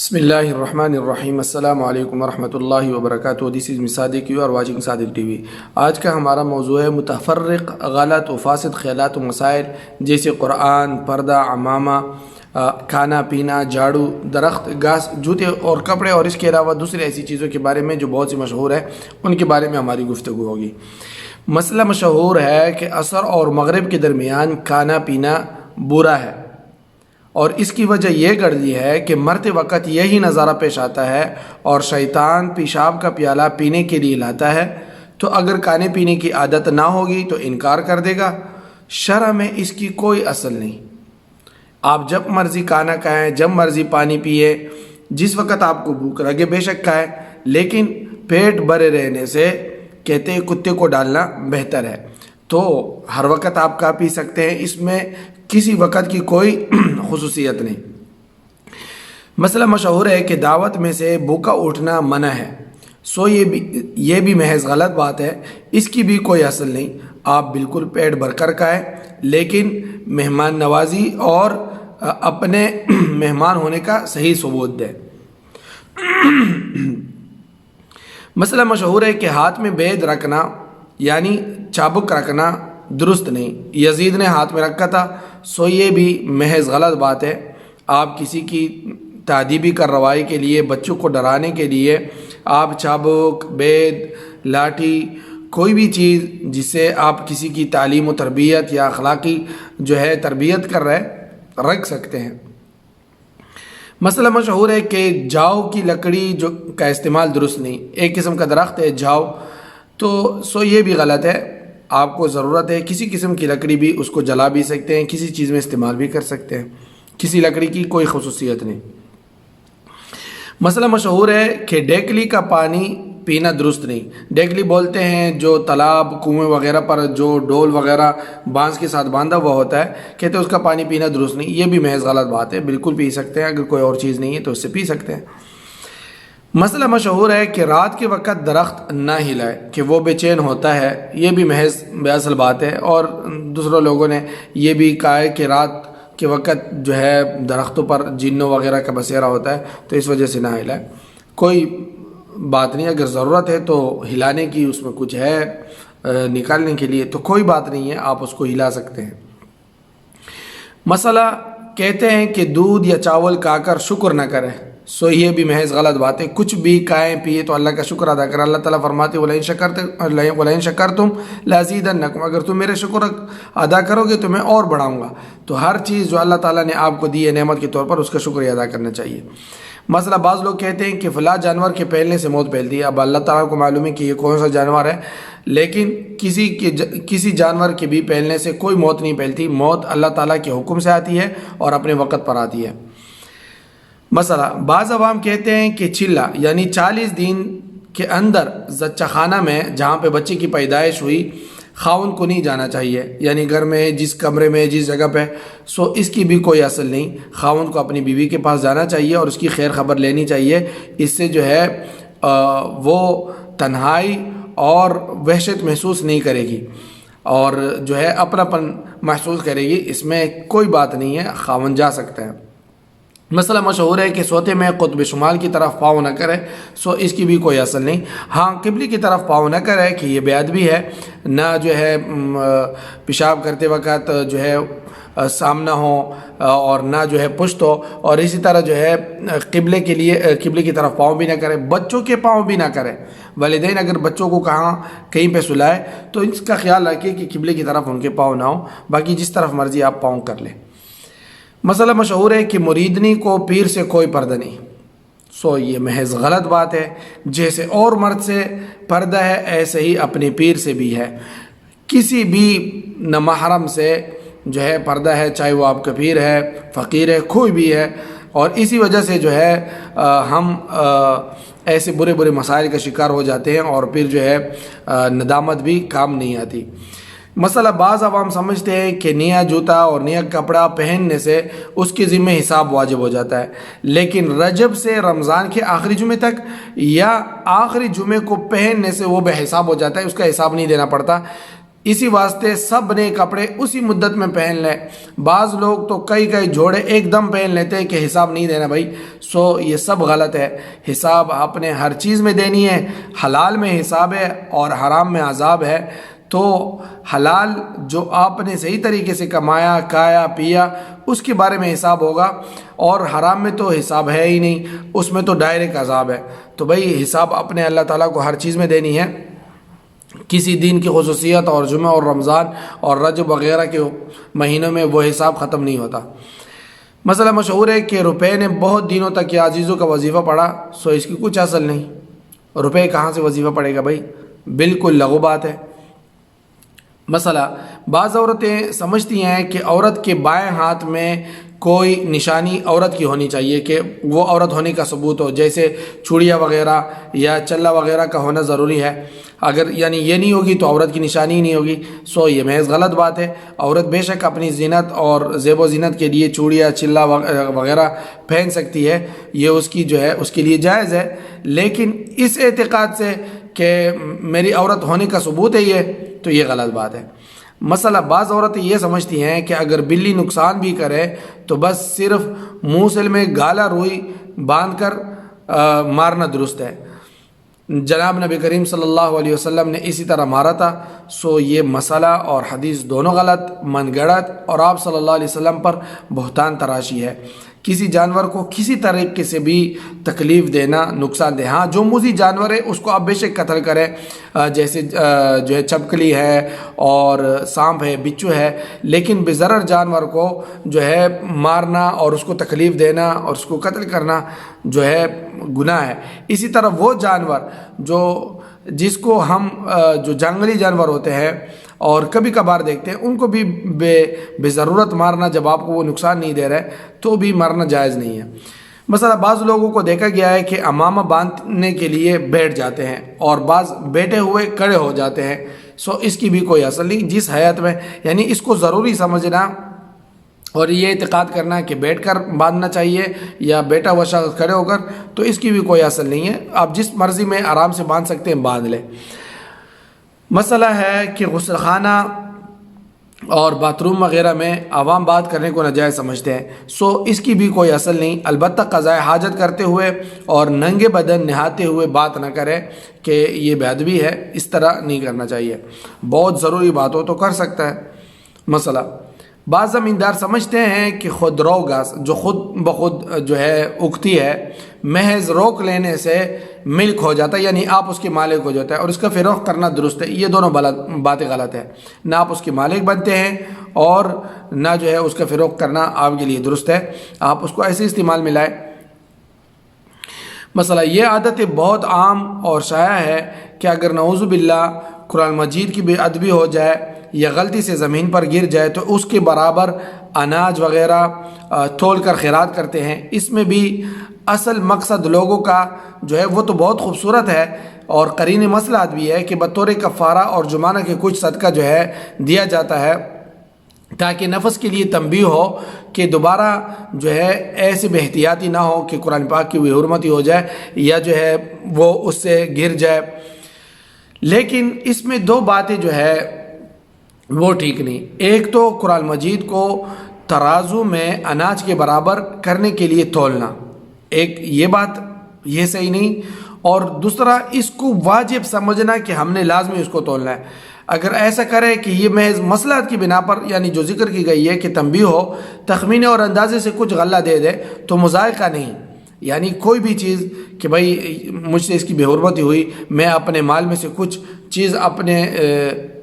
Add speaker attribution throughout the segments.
Speaker 1: بسم اللہ الرحمن الرحیم۔ السلام علیکم ورحمۃ اللہ وبرکاتہ۔ This is Sadiq you are watching Sadiq TV. آج کا ہمارا موضوع ہے متفرق غلط و فاسد خیالات و مسائل، جیسے قرآن، پردہ، عمامہ، کھانا پینا، جھاڑو، درخت، گھاس، جوتے اور کپڑے، اور اس کے علاوہ دوسری ایسی چیزوں کے بارے میں جو بہت سی مشہور ہے، ان کے بارے میں ہماری گفتگو ہوگی۔ مسئلہ مشہور ہے کہ عصر اور مغرب کے درمیان کھانا پینا برا ہے، اور اس کی وجہ یہ گردی ہے کہ مرتے وقت یہی نظارہ پیش آتا ہے اور شیطان پیشاب کا پیالہ پینے کے لیے لاتا ہے، تو اگر کھانے پینے کی عادت نہ ہوگی تو انکار کر دے گا۔ شرع میں اس کی کوئی اصل نہیں۔ آپ جب مرضی کھانا کھائیں، جب مرضی پانی پیے، جس وقت آپ کو بھوک لگے بے شک کھائیں، لیکن پیٹ بھرے رہنے سے کہتے ہیں کتے کو ڈالنا بہتر ہے۔ تو ہر وقت آپ کا پی سکتے ہیں، اس میں کسی وقت کی کوئی خصوصیت نہیں۔ مسئلہ مشہور ہے کہ دعوت میں سے بھوکا اٹھنا منع ہے، سو یہ بھی محض غلط بات ہے، اس کی بھی کوئی اصل نہیں۔ آپ بالکل پیٹ بھر کر کھائیں، لیکن مہمان نوازی اور اپنے مہمان ہونے کا صحیح ثبوت دیں۔ مسئلہ مشہور ہے کہ ہاتھ میں بید رکھنا یعنی چابک رکھنا درست نہیں۔ یزید نے ہاتھ میں رکھا تھا، سو یہ بھی محض غلط بات ہے۔ آپ کسی کی تادیبی کارروائی کے لیے، بچوں کو ڈرانے کے لیے آپ چابک، بید، لاٹھی، کوئی بھی چیز جس سے آپ کسی کی تعلیم و تربیت یا اخلاقی تربیت کر رہے رکھ سکتے ہیں۔ مسئلہ مشہور ہے کہ جاؤ کی لکڑی کا استعمال درست نہیں۔ ایک قسم کا درخت ہے جاؤ، تو یہ بھی غلط ہے۔ آپ کو ضرورت ہے کسی قسم کی لکڑی بھی، اس کو جلا بھی سکتے ہیں، کسی چیز میں استعمال بھی کر سکتے ہیں، کسی لکڑی کی کوئی خصوصیت نہیں۔ مسئلہ مشہور ہے کہ ڈیکلی کا پانی پینا درست نہیں۔ ڈیکلی بولتے ہیں جو تالاب، کنویں وغیرہ پر جو ڈول وغیرہ بانس کے ساتھ باندھا ہوا ہوتا ہے، کہتے ہیں اس کا پانی پینا درست نہیں۔ یہ بھی محض غلط بات ہے، بالکل پی سکتے ہیں، اگر کوئی اور چیز نہیں ہے تو اس سے پی سکتے ہیں۔ مسئلہ مشہور ہے کہ رات کے وقت درخت نہ ہلائے کہ وہ بے چین ہوتا ہے، یہ بھی محض بے اصل بات ہے، اور دوسرے لوگوں نے یہ بھی کہا ہے کہ رات کے وقت درختوں پر جنوں وغیرہ کا بسیرا ہوتا ہے، تو اس وجہ سے نہ ہلائے۔ کوئی بات نہیں، اگر ضرورت ہے تو ہلانے کی، اس میں کچھ ہے نکالنے کے لیے، تو کوئی بات نہیں ہے، آپ اس کو ہلا سکتے ہیں۔ مسئلہ کہتے ہیں کہ دودھ یا چاول کھا کر شکر نہ کرے، یہ بھی محض غلط بات ہے۔ کچھ بھی کھائیں پیے تو اللہ کا شکر ادا کریں۔ اللہ تعالیٰ فرماتے ہیں وَلَئِن شَكَرْتُمْ لَأَزِيدَنَّكُمْ، اگر تم میرے شکر ادا کرو گے تو میں اور بڑھاؤں گا۔ تو ہر چیز جو اللہ تعالیٰ نے آپ کو دی ہے نعمت کے طور پر، اس کا شکریہ ادا کرنا چاہیے۔ مسئلہ بعض لوگ کہتے ہیں کہ فلاں جانور کے پھیلنے سے موت پھیلتی ہے۔ اب اللہ تعالیٰ کو معلوم ہے کہ یہ کون سا جانور ہے، لیکن کسی جانور کے بھی پھیلنے سے کوئی موت نہیں پھیلتی۔ موت اللہ تعالیٰ کے حکم سے آتی ہے اور اپنے وقت پر آتی ہے۔ مسئلہ بعض عوام کہتے ہیں کہ چلہ یعنی 40 دن کے اندر زچہ خانہ میں جہاں پہ بچے کی پیدائش ہوئی، خاوند کو نہیں جانا چاہیے، یعنی گھر میں جس کمرے میں جس جگہ پہ، اس کی بھی کوئی اصل نہیں۔ خاوند کو اپنی بیوی کے پاس جانا چاہیے اور اس کی خیر خبر لینی چاہیے۔ اس سے وہ تنہائی اور وحشت محسوس نہیں کرے گی، اور اپناپن محسوس کرے گی۔ اس میں کوئی بات نہیں ہے، خاوند جا سکتا ہے۔ مسئلہ مشہور ہے کہ سوتے میں قطب شمال کی طرف پاؤں نہ کرے، اس کی بھی کوئی اصل نہیں۔ ہاں، قبلے کی طرف پاؤں نہ کرے کہ یہ بے ادبی ہے، نہ پیشاب کرتے وقت سامنا ہو، اور نہ پشت ہو، اور اسی طرح قبلے کی طرف پاؤں بھی نہ کرے، بچوں کے پاؤں بھی نہ کرے۔ والدین اگر بچوں کو کہیں پہ سلائے تو اس کا خیال رکھے کہ قبلے کی طرف ان کے پاؤں نہ ہو، باقی جس طرف مرضی آپ پاؤں کر لیں۔ مسئلہ مشہور ہے کہ مریدنی کو پیر سے کوئی پردہ نہیں، یہ محض غلط بات ہے۔ جیسے اور مرد سے پردہ ہے، ایسے ہی اپنے پیر سے بھی ہے۔ کسی بھی نامحرم سے پردہ ہے، چاہے وہ آپ کا پیر ہے، فقیر ہے، کوئی بھی ہے، اور اسی وجہ سے ہم ایسے برے برے مسائل کا شکار ہو جاتے ہیں، اور پھر ندامت بھی کام نہیں آتی۔ مسئلہ بعض عوام سمجھتے ہیں کہ نیا جوتا اور نیا کپڑا پہننے سے اس کے ذمہ حساب واجب ہو جاتا ہے، لیکن رجب سے رمضان کے آخری جمعے تک یا آخری جمعے کو پہننے سے وہ بے حساب ہو جاتا ہے، اس کا حساب نہیں دینا پڑتا۔ اسی واسطے سب نئے کپڑے اسی مدت میں پہن لیں۔ بعض لوگ تو کئی جوڑے ایک دم پہن لیتے ہیں کہ حساب نہیں دینا بھائی، یہ سب غلط ہے۔ حساب آپ نے ہر چیز میں دینی ہے، حلال میں حساب ہے اور حرام میں عذاب ہے۔ تو حلال جو آپ نے صحیح طریقے سے کمایا، کھایا، پیا، اس کے بارے میں حساب ہوگا، اور حرام میں تو حساب ہے ہی نہیں، اس میں تو ڈائریکٹ عذاب ہے۔ تو بھائی حساب اپنے اللہ تعالیٰ کو ہر چیز میں دینی ہے۔ کسی دن کی خصوصیت اور جمعہ اور رمضان اور رجب وغیرہ کے مہینوں میں وہ حساب ختم نہیں ہوتا۔ مسئلہ مشہور ہے کہ روپے نے بہت دنوں تک یہ عزیزوں کا وظیفہ پڑھا، اس کی کچھ اصل نہیں۔ روپے کہاں سے وظیفہ پڑھے گا بھائی؟ بالکل لغو بات ہے۔ مسئلہ بعض عورتیں سمجھتی ہیں کہ عورت کے بائیں ہاتھ میں کوئی نشانی عورت کی ہونی چاہیے کہ وہ عورت ہونے کا ثبوت ہو، جیسے چوڑیاں وغیرہ یا چلا وغیرہ کا ہونا ضروری ہے۔ اگر یعنی یہ نہیں ہوگی تو عورت کی نشانی ہی نہیں ہوگی۔ یہ محض غلط بات ہے۔ عورت بے شک اپنی زینت اور زیب و زینت کے لیے چوڑیاں، چلا وغیرہ پہن سکتی ہے، یہ اس کی جو ہے اس کے لیے جائز ہے، لیکن اس اعتقاد سے کہ میری عورت ہونے کا ثبوت ہے یہ، تو یہ غلط بات ہے۔ مسئلہ بعض عورتیں یہ سمجھتی ہیں کہ اگر بلی نقصان بھی کرے تو بس صرف منہ میں گالا روئی باندھ کر مارنا درست ہے۔ جناب نبی کریم صلی اللہ علیہ وسلم نے اسی طرح مارا تھا۔ یہ مسئلہ اور حدیث دونوں غلط، من گڑت اور آپ صلی اللہ علیہ وسلم پر بہتان تراشی ہے۔ کسی جانور کو کسی طریقے سے بھی تکلیف دینا نقصان دہ۔ ہاں جو موذی جانور ہے اس کو آپ بے شک قتل کریں، جیسے جو ہے چپکلی ہے اور سانپ ہے، بچھو ہے، لیکن بضرر جانور کو جو ہے مارنا اور اس کو تکلیف دینا اور اس کو قتل کرنا جو ہے گناہ ہے۔ اسی طرح وہ جانور جس کو ہم جو جنگلی جانور ہوتے ہیں اور کبھی کبھار دیکھتے ہیں، ان کو بھی بے ضرورت مارنا جب آپ کو وہ نقصان نہیں دے رہے تو بھی مارنا جائز نہیں ہے۔ مثلا بعض لوگوں کو دیکھا گیا ہے کہ امامہ باندھنے کے لیے بیٹھ جاتے ہیں اور بعض بیٹھے ہوئے کھڑے ہو جاتے ہیں۔ اس کی بھی کوئی اصل نہیں۔ جس حیات میں یعنی اس کو ضروری سمجھنا اور یہ اعتقاد کرنا کہ بیٹھ کر باندھنا چاہیے یا بیٹھا ہوا شخص کھڑے ہو کر، تو اس کی بھی کوئی اصل نہیں ہے۔ آپ جس مرضی میں آرام سے باندھ سکتے ہیں باندھ لیں۔ مسئلہ ہے کہ غسل خانہ اور باتھ روم وغیرہ میں عوام بات کرنے کو ناجائز سمجھتے ہیں۔ اس کی بھی کوئی اصل نہیں۔ البتہ قضاء حاجت کرتے ہوئے اور ننگے بدن نہاتے ہوئے بات نہ کریں کہ یہ بے ادبی ہے، اس طرح نہیں کرنا چاہیے۔ بہت ضروری بات ہو تو کر سکتا ہے۔ مسئلہ بعض زمیندار سمجھتے ہیں کہ خودرو گھاس جو خود بخود جو ہے اگتی ہے، محض روک لینے سے ملک ہو جاتا ہے، یعنی آپ اس کے مالک ہو جاتا ہے، اور اس کا فروخت کرنا درست ہے۔ یہ دونوں باتیں غلط ہے۔ نہ آپ اس کے مالک بنتے ہیں اور نہ جو ہے اس کا فروخت کرنا آپ کے لیے درست ہے۔ آپ اس کو ایسے استعمال میں لائیں۔ مسئلہ یہ عادت بہت عام اور شائع ہے کہ اگر نعوذ باللہ قرآن مجید کی بے ادبی ہو جائے یا غلطی سے زمین پر گر جائے تو اس کے برابر اناج وغیرہ تول کر خیرات کرتے ہیں۔ اس میں بھی اصل مقصد لوگوں کا جو ہے وہ تو بہت خوبصورت ہے اور قرین مصلحت بھی ہے کہ بطور کفارہ اور جمانہ کے کچھ صدقہ جو ہے دیا جاتا ہے، تاکہ نفس کے لیے تنبیہ ہو کہ دوبارہ جو ہے ایسے بے احتیاطی نہ ہو کہ قرآن پاک کی بے حرمتی ہو جائے یا جو ہے وہ اس سے گر جائے۔ لیکن اس میں دو باتیں جو ہے وہ ٹھیک نہیں۔ ایک تو قرآن مجید کو ترازو میں اناج کے برابر کرنے کے لیے تولنا، ایک یہ بات یہ صحیح نہیں، اور دوسرا اس کو واجب سمجھنا کہ ہم نے لازمی اس کو تولنا ہے۔ اگر ایسا کرے کہ یہ محض مصلحت کی بنا پر یعنی جو ذکر کی گئی ہے کہ تنبیہ ہو، تخمینے اور اندازے سے کچھ غلہ دے دے تو مذائقہ نہیں، یعنی کوئی بھی چیز کہ بھائی مجھ سے اس کی بے حرمتی ہوئی، میں اپنے مال میں سے کچھ چیز اپنے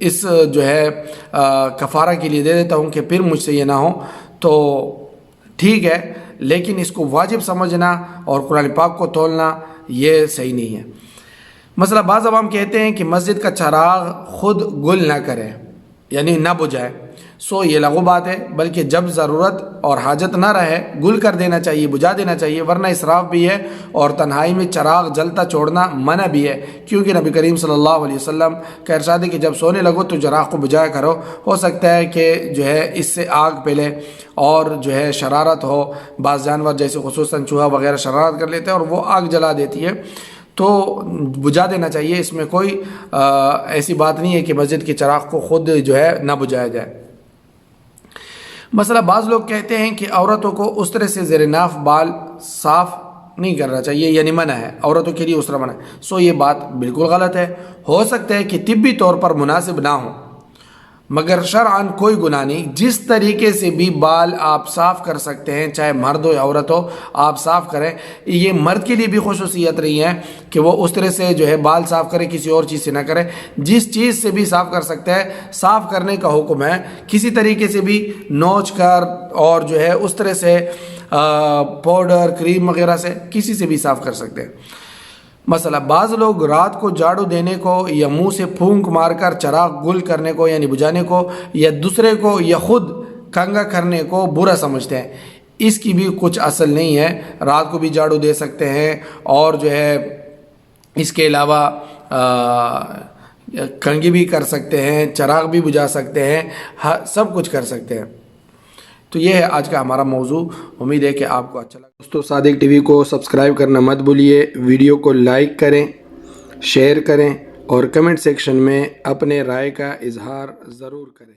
Speaker 1: اس جو ہے کفارہ کے لیے دے دیتا ہوں کہ پھر مجھ سے یہ نہ ہو، تو ٹھیک ہے، لیکن اس کو واجب سمجھنا اور قرآن پاک کو تولنا یہ صحیح نہیں ہے۔ مثلا بعض عوام کہتے ہیں کہ مسجد کا چراغ خود گل نہ کرے، یعنی نہ بجھائے۔ یہ لغو بات ہے، بلکہ جب ضرورت اور حاجت نہ رہے گل کر دینا چاہیے، بجھا دینا چاہیے، ورنہ اسراف بھی ہے اور تنہائی میں چراغ جلتا چھوڑنا منع بھی ہے، کیونکہ نبی کریم صلی اللہ علیہ وسلم کا ارشاد ہے کہ جب سونے لگو تو چراغ کو بجھایا کرو، ہو سکتا ہے کہ جو ہے اس سے آگ پھیلے اور جو ہے شرارت ہو، بعض جانور جیسے خصوصاً چوہا وغیرہ شرارت کر لیتے ہیں اور وہ آگ جلا دیتی ہے، تو بجھا دینا چاہیے. اس میں کوئی ایسی بات نہیں ہے کہ مسجد کے چراغ کو خود جو ہے نہ بجھایا جائے. مثلا بعض لوگ کہتے ہیں کہ عورتوں کو اس طرح سے زیر ناف بال صاف نہیں کرنا چاہیے، یعنی منع ہے، عورتوں کے لیے اس طرح منع ہے. یہ بات بالکل غلط ہے. ہو سکتا ہے کہ طبی طور پر مناسب نہ ہو، مگر شرعاً کوئی گناہ نہیں. جس طریقے سے بھی بال آپ صاف کر سکتے ہیں، چاہے مرد ہو یا عورت ہو، آپ صاف کریں. یہ مرد کے لیے بھی خصوصیت رہی ہے کہ وہ اس طرح سے جو ہے بال صاف کرے، کسی اور چیز سے نہ کرے. جس چیز سے بھی صاف کر سکتے ہیں صاف کرنے کا حکم ہے. کسی طریقے سے بھی نوچ کر اور جو ہے اس طرح سے پاؤڈر کریم وغیرہ سے کسی سے بھی صاف کر سکتے ہیں. مثلا بعض لوگ رات کو جھاڑو دینے کو یا منہ سے پھونک مار کر چراغ گل کرنے کو یعنی بجھانے کو یا دوسرے کو یا خود کنگا کرنے کو برا سمجھتے ہیں. اس کی بھی کچھ اصل نہیں ہے. رات کو بھی جھاڑو دے سکتے ہیں اور جو ہے اس کے علاوہ کنگھی بھی کر سکتے ہیں، چراغ بھی بجھا سکتے ہیں، سب کچھ کر سکتے ہیں. تو یہ ہے آج کا ہمارا موضوع. امید ہے کہ آپ کو اچھا لگا. دوستو صادق ٹی وی کو سبسکرائب کرنا مت بھولیے. ویڈیو کو لائک کریں، شیئر کریں اور کمنٹ سیکشن میں اپنے رائے کا اظہار ضرور کریں.